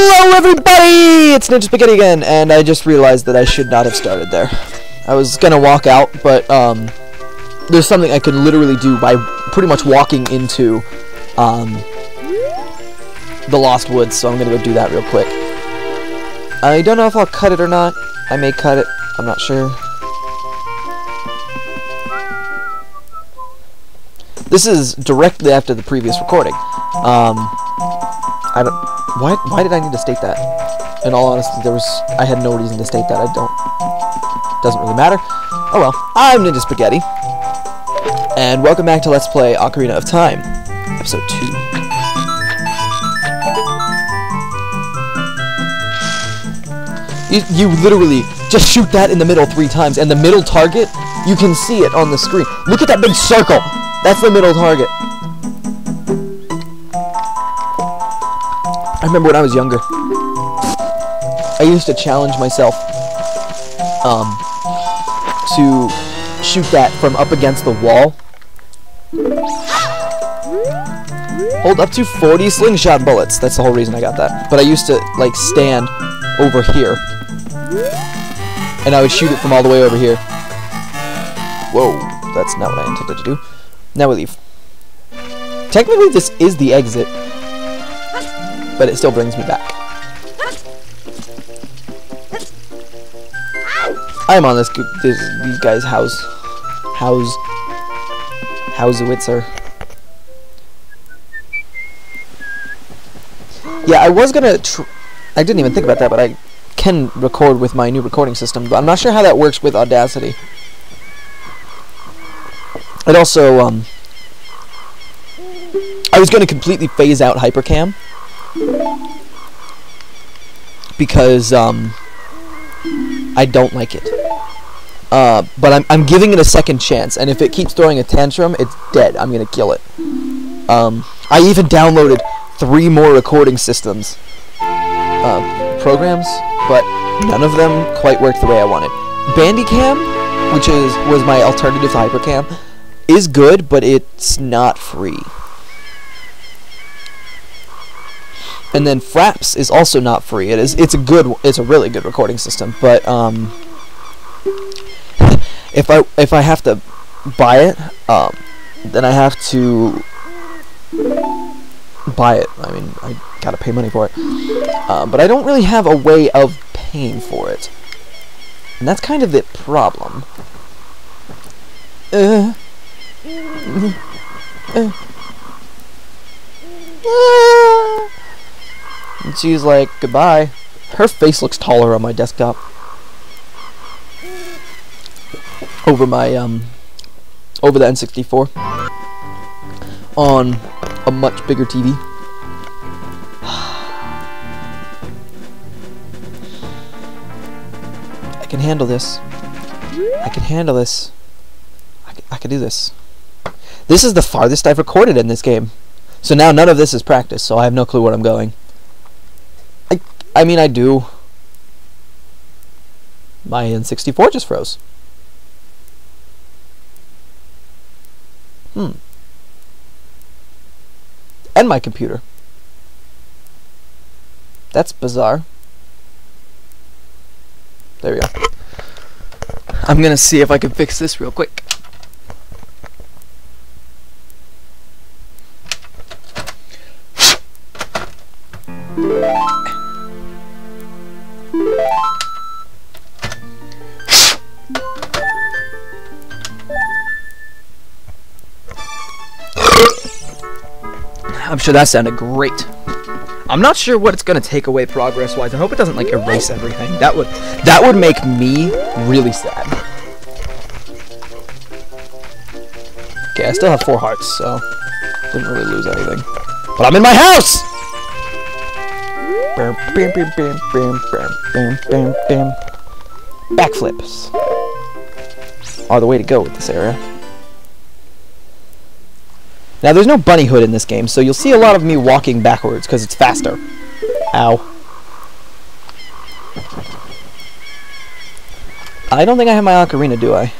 Hello everybody! It's Ninja Spaghetti again, and I just realized that I should not have started there. I was gonna walk out, but there's something I can literally do by pretty much walking into the Lost Woods, so I'm gonna go do that real quick. I don't know if I'll cut it or not. I may cut it. I'm not sure. This is directly after the previous recording. I don't. Why did I need to state that? In all honesty, I had no reason to state that. Doesn't really matter. Oh well. I'm Ninja Spaghetti, and welcome back to Let's Play Ocarina of Time, Episode 2. You literally just shoot that in the middle 3 times, and the middle target, you can see it on the screen. Look at that big circle! That's the middle target. I remember when I was younger, I used to challenge myself to shoot that from up against the wall. Hold up to 40 slingshot bullets. That's the whole reason I got that. But I used to, like, stand over here, and I would shoot it from all the way over here. Whoa, that's not what I intended to do. Now we leave. Technically, this is the exit, but it still brings me back. I'm on these guys' Hausewitzer. Yeah, I was gonna. I didn't even think about that, but I can record with my new recording system. But I'm not sure how that works with Audacity. It also, I was gonna completely phase out Hypercam, because I don't like it. But I'm giving it a second chance, and if it keeps throwing a tantrum, it's dead. I'm gonna kill it. I even downloaded 3 more recording systems programs, but none of them quite worked the way I wanted. Bandicam, which was my alternative to Hypercam, is good, but it's not free. And then Fraps is also not free. It's a really good recording system, but if I have to buy it, then I have to buy it. I mean, I gotta pay money for it. But I don't really have a way of paying for it, and that's kind of the problem. And she's like, goodbye. Her face looks taller on my desktop. Over my, over the N64. On a much bigger TV. I can handle this. I can handle this. I can do this. This is the farthest I've recorded in this game. So now none of this is practice, so I have no clue where I'm going. I mean, I do. My N64 just froze. And my computer. That's bizarre. There we go. I'm gonna see if I can fix this real quick. I'm sure that sounded great. I'm not sure what it's gonna take away progress-wise. I hope it doesn't like erase everything. That would make me really sad. Okay, I still have 4 hearts, so didn't really lose anything. But I'm in my house. Backflips are the way to go with this area. Now, there's no bunny hood in this game, so you'll see a lot of me walking backwards, because it's faster. Ow. I don't think I have my Ocarina, do I?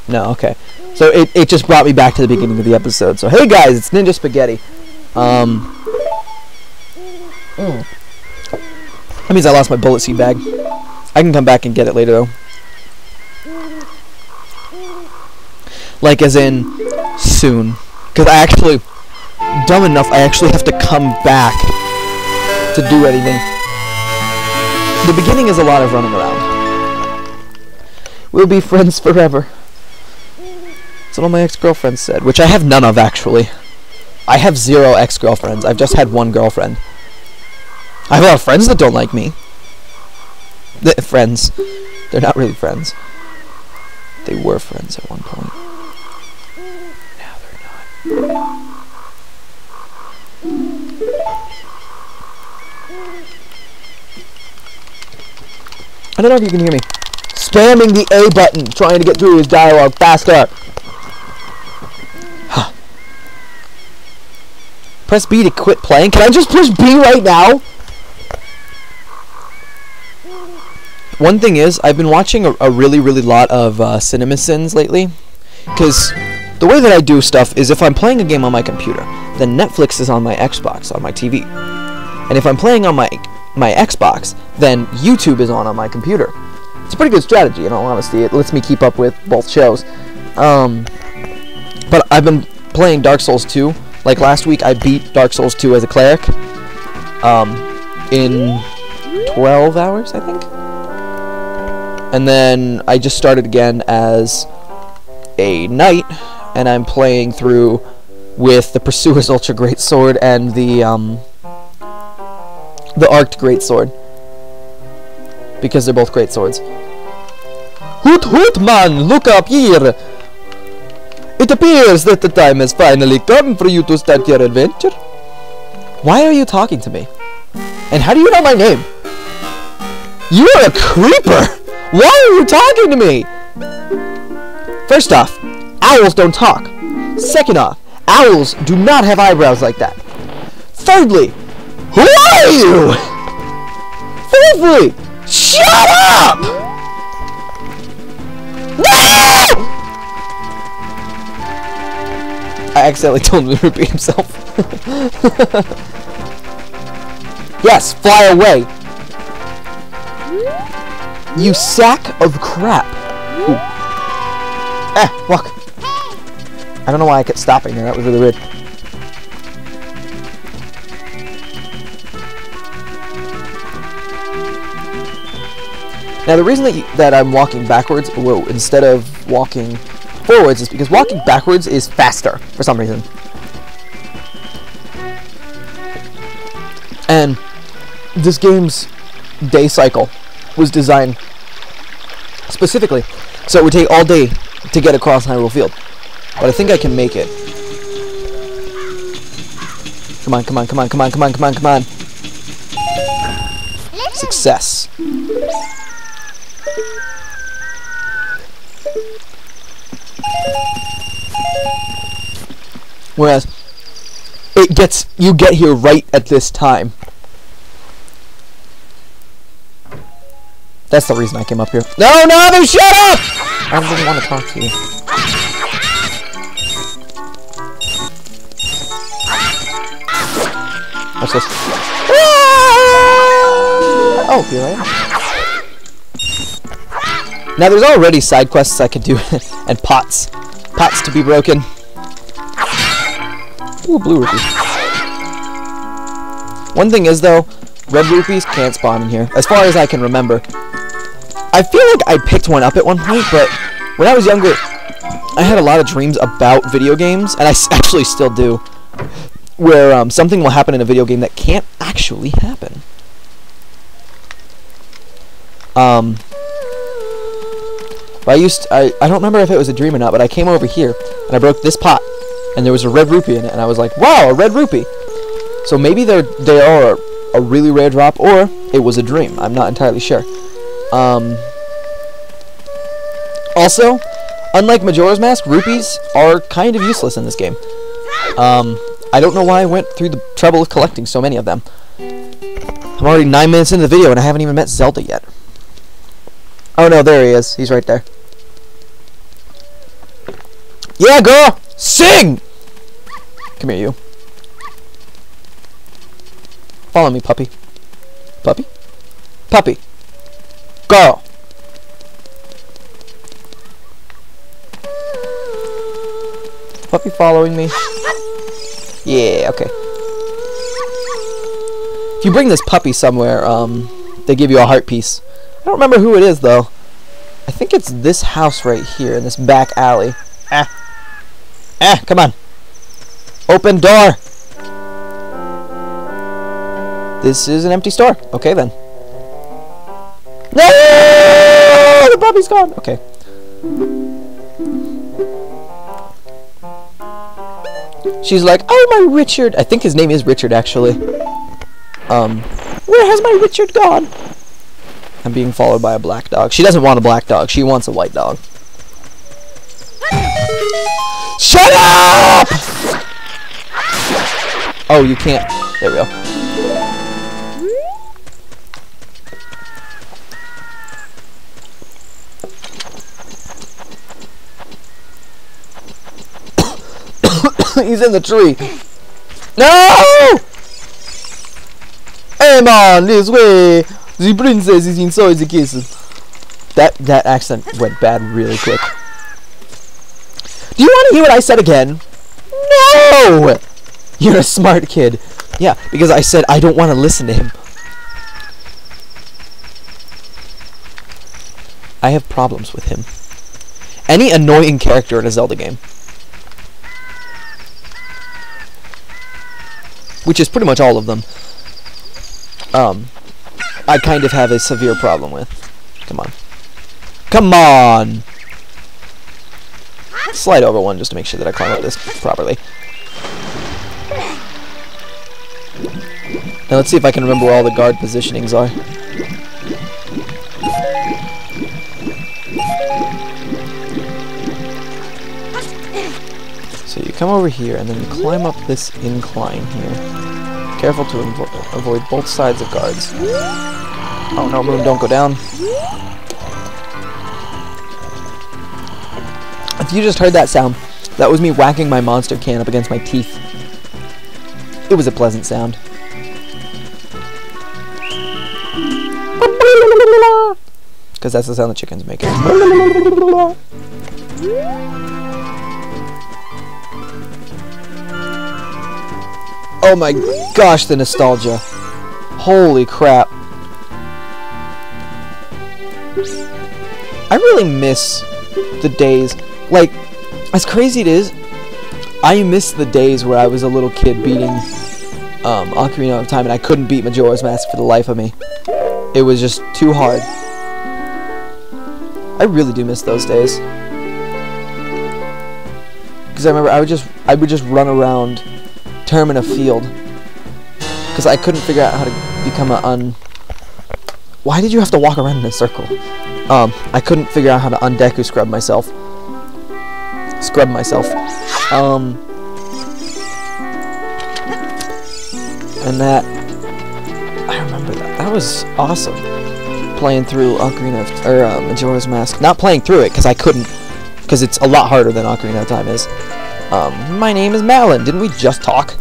No, okay. So it just brought me back to the beginning of the episode. So, hey guys, it's Ninja Spaghetti. That means I lost my bullet seed bag. I can come back and get it later, though. Like, as in, soon. Because I actually, dumb enough, I actually have to come back to do anything. The beginning is a lot of running around. We'll be friends forever. That's what all my ex-girlfriends said, which I have none of, actually. I have 0 ex-girlfriends. I've just had 1 girlfriend. I have a lot of friends that don't like me. Friends. They're not really friends. They were friends at one point. Now they're not. I don't know if you can hear me. Spamming the A button, trying to get through his dialogue faster. Press B to quit playing. Can I just push B right now? One thing is, I've been watching a really lot of CinemaSins lately, because the way that I do stuff is if I'm playing a game on my computer, then Netflix is on my Xbox, on my TV. And if I'm playing on my Xbox, then YouTube is on my computer. It's a pretty good strategy, in all honesty. It lets me keep up with both shows. But I've been playing Dark Souls 2. Like last week, I beat Dark Souls 2 as a cleric in 12 hours, I think. And then I just started again as a knight, and I'm playing through with the Pursuer's Ultra Great Sword and the Arced Great Sword, because they're both great swords. Hoot hoot, man! Look up here! It appears that the time has finally come for you to start your adventure. Why are you talking to me? And how do you know my name? You are a creeper! Why are you talking to me? First off, owls don't talk. Second off, owls do not have eyebrows like that. Thirdly, who are you? Fourthly, shut up! No! I accidentally told him to repeat himself. Yes, fly away. You sack of crap. Ooh. Walk. I don't know why I kept stopping there. That was really weird. Now, the reason that I'm walking backwards, instead of walking forwards, is because walking backwards is faster for some reason. And this game's day cycle was designed specifically so it would take all day to get across Hyrule Field. But I think I can make it. Come on, come on, come on, come on, come on, come on, come on. Success. Whereas you get here right at this time. That's the reason I came up here. No, Navi, shut up! I don't even want to talk to you. What's this? Oh, here I am. Now, there's already side quests I could do, and pots. Pots to be broken. Ooh, blue rupees. One thing is, though, red rupees can't spawn in here, as far as I can remember. I feel like I picked one up at one point, but when I was younger, I had a lot of dreams about video games, and I actually still do, where something will happen in a video game that can't actually happen. I don't remember if it was a dream or not, but I came over here, and I broke this pot, and there was a red rupee in it, and I was like, wow, a red rupee! So maybe they are a really rare drop, or it was a dream. I'm not entirely sure. Also, unlike Majora's Mask, rupees are kind of useless in this game. I don't know why I went through the trouble of collecting so many of them. I'm already 9 minutes into the video and I haven't even met Zelda yet. Oh no, there he is. He's right there. Yeah, girl! Sing! Come here, you. Follow me, puppy. Puppy? Puppy. Go. Puppy following me? Yeah, okay. If you bring this puppy somewhere, they give you a heart piece. I don't remember who it is, though. I think it's this house right here, in this back alley. Come on. Open door. This is an empty store. Okay, then. No! The puppy's gone. Okay. She's like, oh, my Richard. I think his name is Richard, actually. Where has my Richard gone? I'm being followed by a black dog. She doesn't want a black dog. She wants a white dog. Shut up! Oh, you can't. There we go. He's in the tree. No! Hey man, this way. The princess is inside the castle. That accent went bad really quick. Do you want to hear what I said again? No! You're a smart kid. Yeah, because I said I don't want to listen to him. I have problems with him. Any annoying character in a Zelda game. Which is pretty much all of them. I kind of have a severe problem with. Come on. Come on! Slide over one just to make sure that I climb up this properly. Now let's see if I can remember where all the guard positionings are. So you come over here and then you climb up this incline here. Careful to avoid both sides of guards. Oh no, Moon, don't go down. If you just heard that sound, that was me whacking my monster can up against my teeth. It was a pleasant sound. Because that's the sound the chickens make. Oh my gosh, the nostalgia. Holy crap. I really miss the days. Like, as crazy it is, I miss the days where I was a little kid beating Ocarina of Time and I couldn't beat Majora's Mask for the life of me. It was just too hard. I really do miss those days. Because I remember I would just run around Termina Field. Because I couldn't figure out how to become Why did you have to walk around in a circle? I couldn't figure out how to undeku scrub myself. And that, I remember that. That was awesome. Playing through Ocarina of, Majora's Mask. Not playing through it, because I couldn't, because it's a lot harder than Ocarina of Time is. My name is Malin. Didn't we just talk?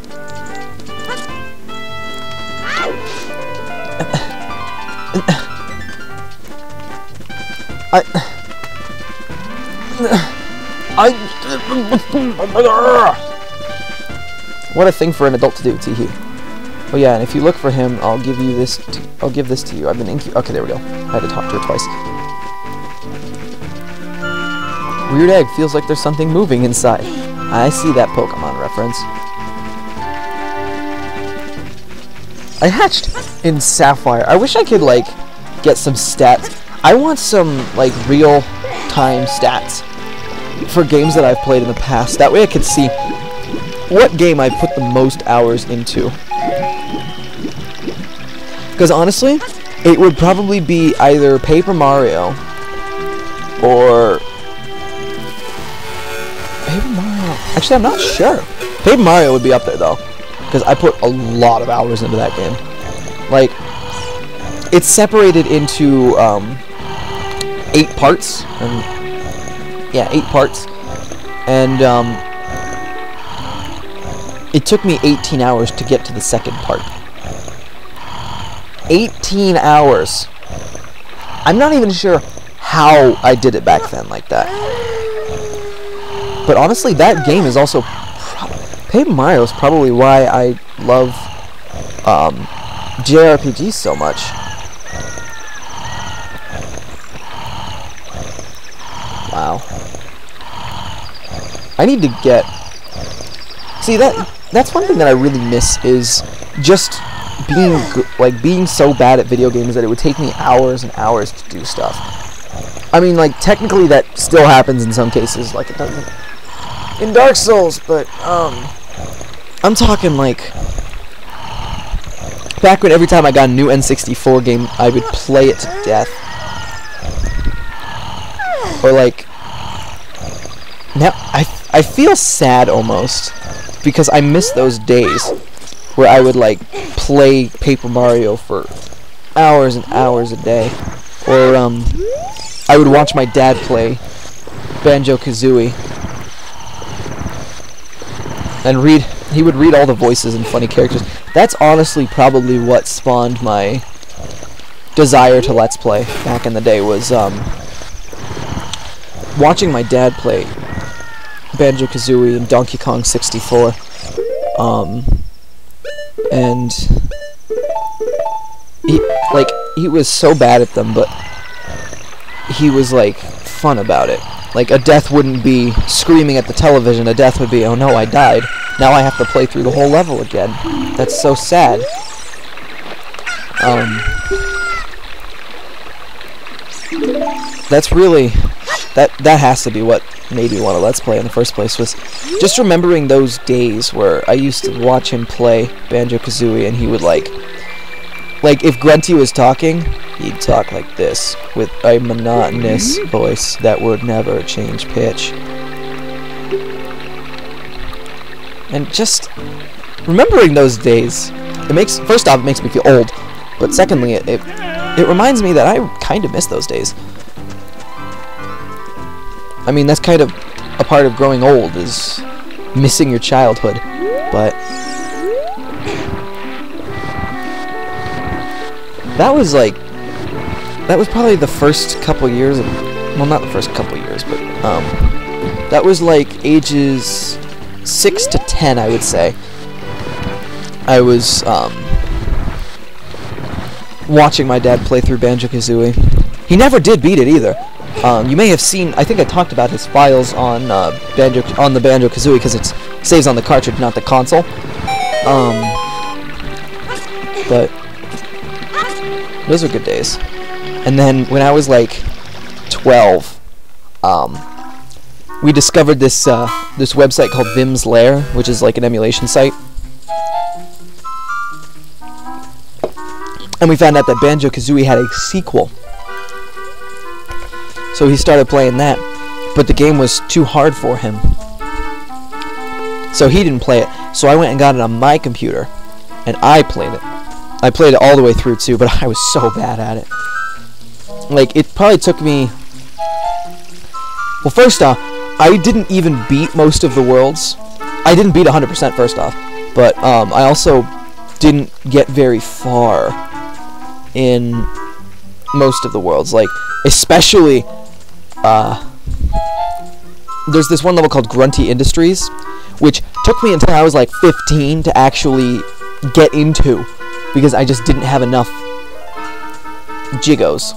What a thing for an adult to do, teehee. Oh yeah, and if you look for him, I'll give you this. I'll give this to you. I've been okay, there we go. I had to talk to her twice. Weird egg. Feels like there's something moving inside. I see that Pokemon reference. I hatched in Sapphire. I wish I could like get some stats. I want some like real-time stats for games that I've played in the past. That way I could see what game I put the most hours into. Because honestly, it would probably be either Paper Mario or Paper Mario. Actually, I'm not sure. Paper Mario would be up there though, because I put a lot of hours into that game. Like, it's separated into 8 parts, and yeah, 8 parts, and it took me 18 hours to get to the second part. 18 hours. I'm not even sure how I did it back then like that. But honestly, that game is also... Paper Mario is probably why I love JRPGs so much. Wow. I need to get... See, that's one thing that I really miss is just being so bad at video games that it would take me hours and hours to do stuff. I mean, like, technically that still happens in some cases, like it doesn't in Dark Souls, but I'm talking like back when every time I got a new N64 game, I would play it to death. Or like, now I feel sad almost because I miss those days where I would like play Paper Mario for hours and hours a day, or I would watch my dad play Banjo-Kazooie and he would read all the voices and funny characters. That's honestly probably what spawned my desire to Let's Play back in the day, was watching my dad play Banjo-Kazooie and Donkey Kong 64. And he was so bad at them, but he was like fun about it. Like, a death wouldn't be screaming at the television, a death would be, oh no, I died. Now I have to play through the whole level again. That's so sad. That's really... That has to be what made me want to Let's Play in the first place, was just remembering those days where I used to watch him play Banjo-Kazooie, and he would like if Grunty was talking, he'd talk like this, with a monotonous voice that would never change pitch. And just remembering those days, first off, it makes me feel old, but secondly, it reminds me that I kind of miss those days. I mean, that's kind of a part of growing old, is missing your childhood, but that was probably the first couple years of, well, not the first couple years, but that was like ages 6 to 10, I would say. I was watching my dad play through Banjo-Kazooie. He never did beat it either. You may have seen, I think I talked about his files on the Banjo-Kazooie, because it saves on the cartridge, not the console. But those are good days. And then when I was like 12, we discovered this this website called Vim's Lair, which is like an emulation site. And we found out that Banjo-Kazooie had a sequel. So he started playing that, but the game was too hard for him. So he didn't play it. So I went and got it on my computer, and I played it. I played it all the way through too, but I was so bad at it. Like, it probably took me... Well, first off, I didn't even beat most of the worlds. I didn't beat 100% first off, but I also didn't get very far in most of the worlds. Like, especially... there's this one level called Grunty Industries, which took me until I was like 15 to actually get into, because I just didn't have enough Jigos.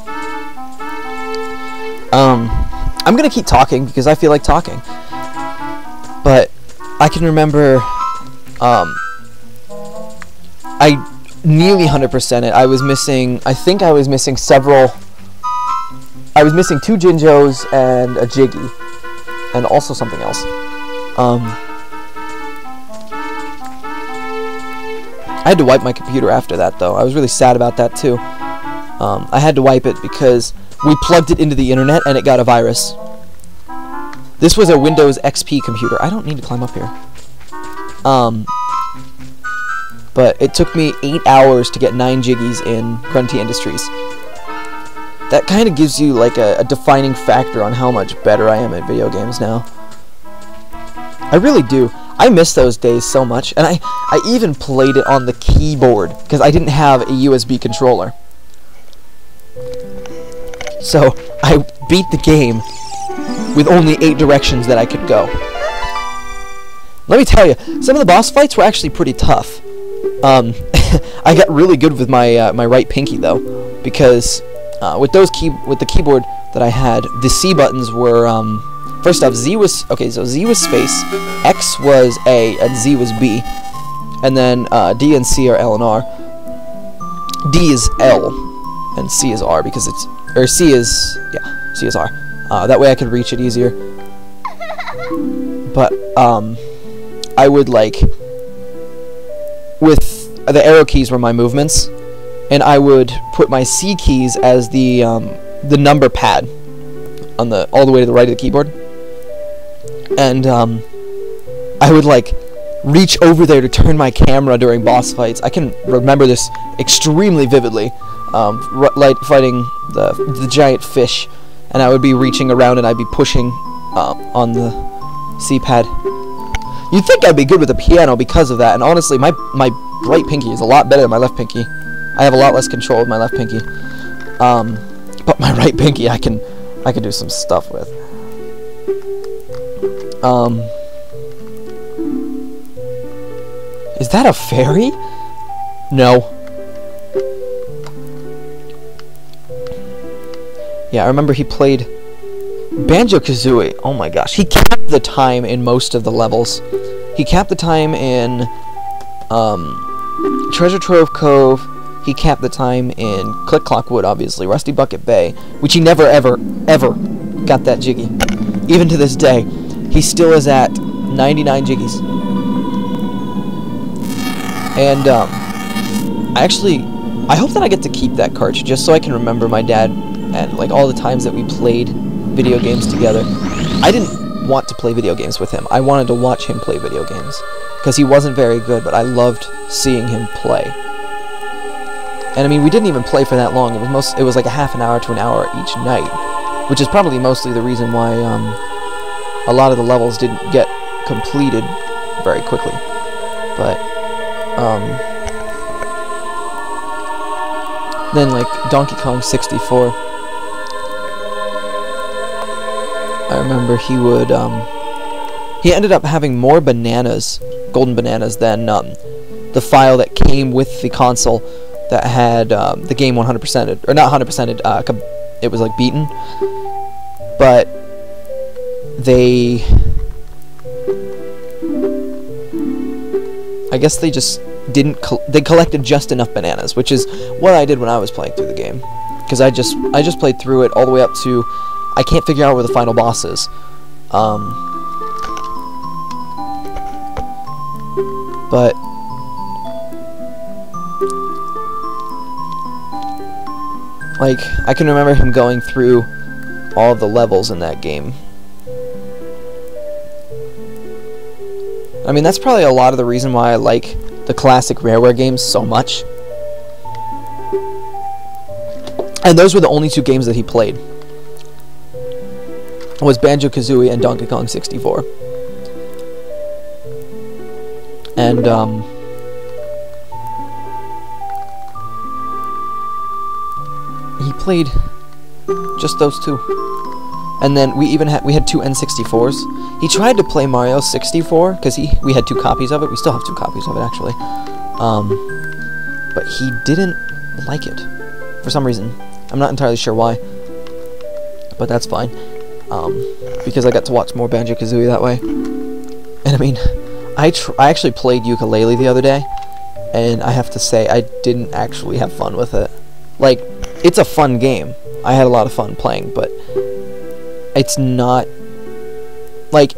I'm gonna keep talking because I feel like talking, but I can remember I nearly 100%ed it. I think I was missing several. I was missing 2 Jinjos and a Jiggy, and also something else. I had to wipe my computer after that, though. I was really sad about that, too. I had to wipe it because we plugged it into the internet and it got a virus. This was a Windows XP computer. I don't need to climb up here. But it took me 8 hours to get 9 Jiggies in Grunty Industries. That kind of gives you like a defining factor on how much better I am at video games now. I really do. I miss those days so much, and I even played it on the keyboard because I didn't have a USB controller. So I beat the game with only 8 directions that I could go. Let me tell you, some of the boss fights were actually pretty tough. I got really good with my my right pinky though, because with the keyboard that I had, the C buttons were first off, Z was space, X was A, and Z was B, and then D and C are L and R. D is L, and C is R because C is R. That way I could reach it easier. But I would with the arrow keys were my movements, and I would put my C keys as the number pad on all the way to the right of the keyboard, and I would reach over there to turn my camera during boss fights. I can remember this extremely vividly. Fighting the giant fish, and I would be reaching around and I'd be pushing on the C pad. You'd think I'd be good with the piano because of that, and honestly, my right pinky is a lot better than my left pinky. I have a lot less control with my left pinky, but my right pinky I can do some stuff with. Is that a fairy? No. Yeah, I remember he played Banjo-Kazooie. Oh my gosh, he capped the time in most of the levels. He capped the time in Treasure Trove Cove. He capped the time in Click Clock Wood, obviously. Rusty Bucket Bay, which he never, ever, ever got that jiggy. Even to this day, he still is at 99 jiggies. And I hope that I get to keep that cartridge just so I can remember my dad and all the times that we played video games together. I didn't want to play video games with him. I wanted to watch him play video games because he wasn't very good, but I loved seeing him play. And I mean, we didn't even play for that long. It was like a half an hour to an hour each night, which is probably mostly the reason why a lot of the levels didn't get completed very quickly. But then Donkey Kong 64, I remember he would he ended up having more bananas, golden bananas, than the file that came with the console that had the game 100%ed, or not 100%ed, it was beaten, but I guess they just didn't they collected just enough bananas, which is what I did when I was playing through the game, because I just played through it all the way up to I can't figure out where the final boss is. But I can remember him going through all of the levels in that game. I mean, that's probably a lot of the reason why I like the classic Rareware games so much. And those were the only 2 games that he played. Was Banjo-Kazooie and Donkey Kong 64. And he played just those 2. And then we had 2 N64s. He tried to play Mario 64 because we had 2 copies of it. We still have 2 copies of it actually. But he didn't like it for some reason. I'm not entirely sure why, but that's fine. Because I got to watch more Banjo-Kazooie that way. And I mean, I actually played ukulele the other day, and I have to say I didn't actually have fun with it. It's a fun game. I had a lot of fun playing, but it's not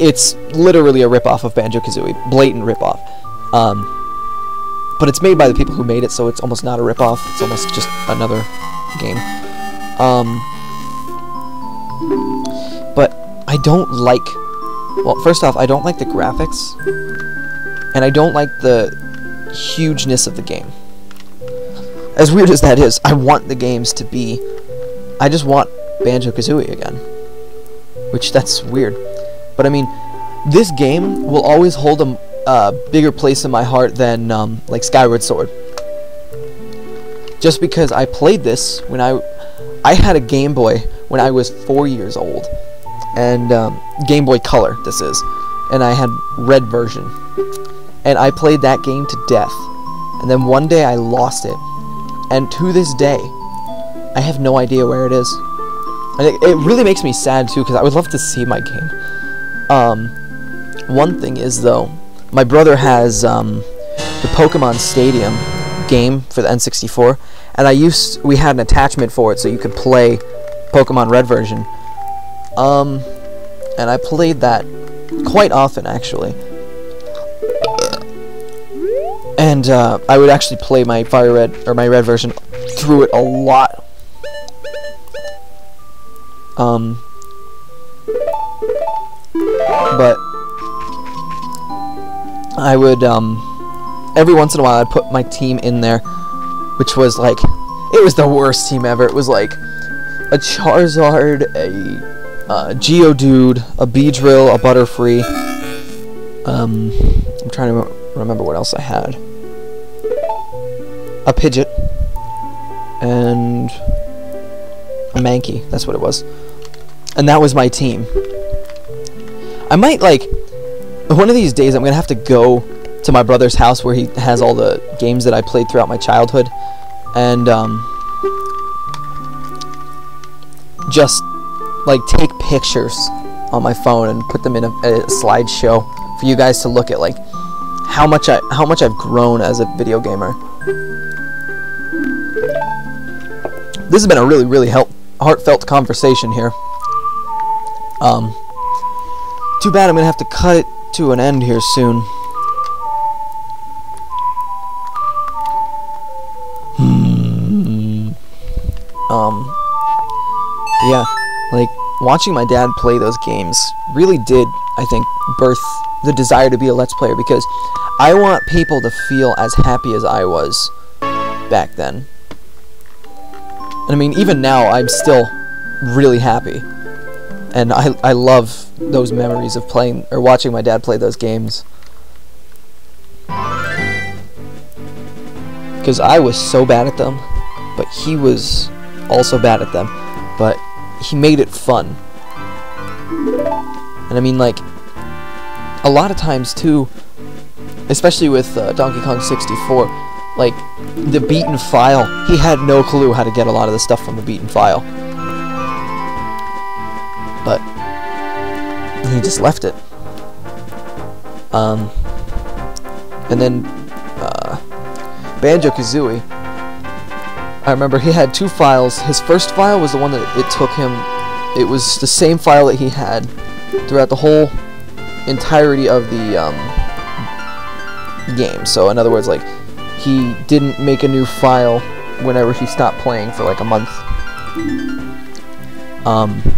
it's literally a ripoff of Banjo-Kazooie, blatant ripoff. But it's made by the people who made it, so it's almost not a ripoff. It's almost just another game. But I don't like. Well, first off, I don't like the graphics, and I don't like the hugeness of the game. As weird as that is, I want the games to be. I just want Banjo-Kazooie again, which that's weird. But I mean, this game will always hold a bigger place in my heart than Skyward Sword. Just because I played this when I had a Game Boy when I was 4 years old, and Game Boy Color this is, and I had red version, and I played that game to death, and then one day I lost it, and to this day I have no idea where it is. And it really makes me sad too, because I would love to see my game. One thing is though, my brother has the Pokemon Stadium game for the N64, and we had an attachment for it so you could play Pokemon Red version. And I played that quite often actually. And I would actually play my Fire Red or my Red version through it a lot. But I would every once in a while I'd put my team in there, which was like, it was the worst team ever. It was like a Charizard, a Geodude, a Beedrill, a Butterfree. I'm trying to remember what else I had. A Pidgeot and a Mankey. That's what it was. And that was my team. I might, like, one of these days I'm gonna have to go to my brother's house where he has all the games that I played throughout my childhood, and just like take pictures on my phone and put them in a slideshow for you guys to look at, like how much I've grown as a video gamer. This has been a really heartfelt conversation here. Too bad I'm gonna have to cut it to an end here soon. Yeah, like, watching my dad play those games really did, I think, birth the desire to be a Let's Player, because I want people to feel as happy as I was back then. And I mean, even now, I'm still really happy. And I love those memories of playing, or watching my dad play those games. Because I was so bad at them, but he was also bad at them. But he made it fun. And I mean, like, a lot of times too, especially with Donkey Kong 64, like, the beaten file, he had no clue how to get a lot of the stuff from the beaten file. But he just left it. And then Banjo-Kazooie, I remember he had two files. His first file was the one that it took him, it was the same file that he had throughout the whole entirety of the game. So in other words, like, he didn't make a new file whenever he stopped playing for like a month.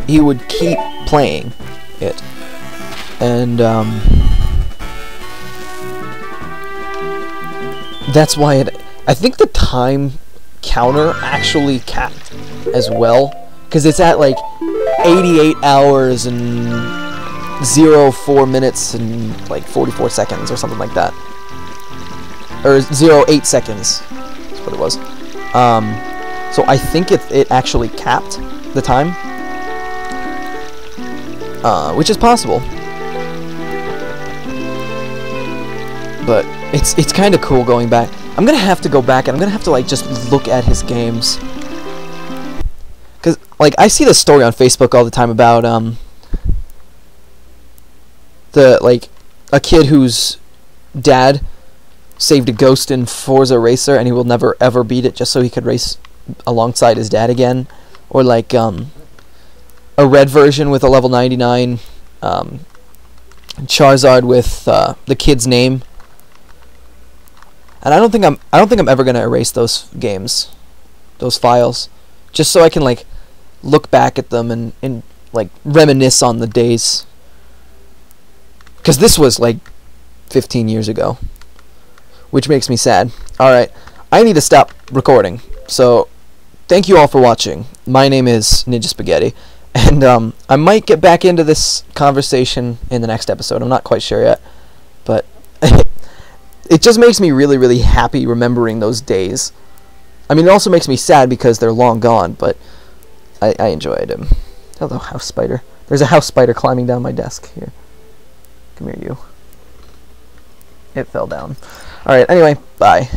He would keep playing it, and that's why I think the time counter actually capped as well, because it's at like 88 hours and 04 minutes and like 44 seconds or something like that, or 08 seconds. That's what it was. So I think it actually capped the time, which is possible. But it's kind of cool going back. I'm gonna have to go back and I'm gonna have to, like, just look at his games, cause, like, I see the story on Facebook all the time about a kid whose dad saved a ghost in Forza Racer and he will never ever beat it just so he could race alongside his dad again, or like a red version with a level 99 Charizard with the kid's name. And I don't think I'm ever gonna erase those games, those files, just so I can, like, look back at them and like reminisce on the days. Because this was like 15 years ago, which makes me sad. Alright, I need to stop recording. So, thank you all for watching. My name is Ninja Spaghetti, and I might get back into this conversation in the next episode. I'm not quite sure yet, but it just makes me really happy remembering those days. I mean, it also makes me sad because they're long gone, but I enjoyed him. Hello, house spider. There's a house spider climbing down my desk here. Come here, you. It fell down. Alright, anyway, bye.